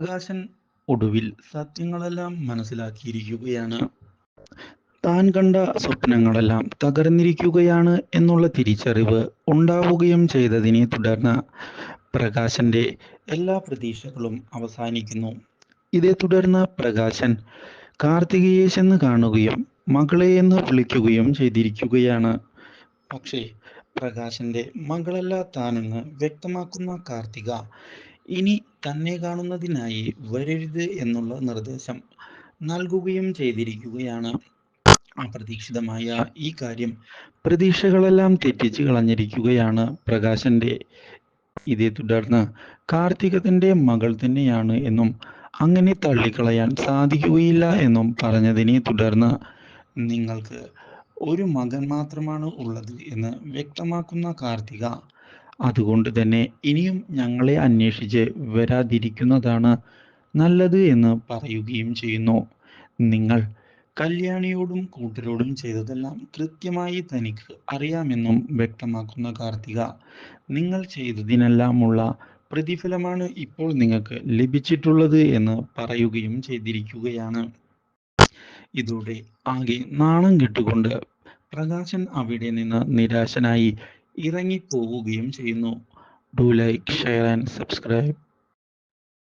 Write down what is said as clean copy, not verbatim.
പ്രകാശൻ ഒടുവിൽ സത്യങ്ങളെല്ലാം മനസ്സിലാക്കിയിരിക്കുകയാണ്. താൻ കണ്ട സ്വപ്നങ്ങളെല്ലാം തകർന്നിരിക്കുകയാണ് എന്നുള്ള തിരിച്ചറിവ് ഉണ്ടാവുകയും ചെയ്തതിനെ തുടർന്ന് പ്രകാശന്റെ എല്ലാ പ്രതീക്ഷകളും അവസാനിക്കുന്നു. ഇതേ തുടർന്ന് പ്രകാശൻ കാർത്തികയെ ചെന്ന് കാണുകയും മകളെ എന്ന് വിളിക്കുകയും ചെയ്തിരിക്കുകയാണ്. പക്ഷേ പ്രകാശന്റെ മകളല്ല താനെന്ന് വ്യക്തമാക്കുന്ന കാർത്തിക ഇനി തന്നെ കാണുന്നതിനായി വരരുത് എന്നുള്ള നിർദ്ദേശം നൽകുകയും ചെയ്തിരിക്കുകയാണ്. അപ്രതീക്ഷിതമായ ഈ കാര്യം പ്രതീക്ഷകളെല്ലാം തെറ്റിച്ച് കളഞ്ഞിരിക്കുകയാണ് പ്രകാശന്റെ. ഇതേ തുടർന്ന് കാർത്തിക തന്റെ മകൾ തന്നെയാണ് എന്നും അങ്ങനെ തള്ളിക്കളയാൻ സാധിക്കുകയില്ല എന്നും പറഞ്ഞതിനെ തുടർന്ന് നിങ്ങൾക്ക് ഒരു മകൻ മാത്രമാണ് ഉള്ളത് എന്ന് വ്യക്തമാക്കുന്ന കാർത്തിക അതുകൊണ്ട് തന്നെ ഇനിയും ഞങ്ങളെ അന്വേഷിച്ച് വരാതിരിക്കുന്നതാണ് നല്ലത് എന്ന് പറയുകയും ചെയ്യുന്നു. നിങ്ങൾ കല്യാണിയോടും കൂട്ടരോടും ചെയ്തതെല്ലാം കൃത്യമായി തനിക്ക് അറിയാമെന്നും വ്യക്തമാക്കുന്ന കാർത്തിക നിങ്ങൾ ചെയ്തതിനെല്ലാമുള്ള പ്രതിഫലമാണ് ഇപ്പോൾ നിങ്ങൾക്ക് ലഭിച്ചിട്ടുള്ളത് എന്ന് പറയുകയും ചെയ്തിരിക്കുകയാണ്. ഇതോടെ ആകെ നാണം കെട്ടുകൊണ്ട് പ്രകാശൻ അവിടെ നിന്ന് നിരാശനായി ഇറങ്ങിപ്പോവുകയും ചെയ്യുന്നു. Do like, share and subscribe.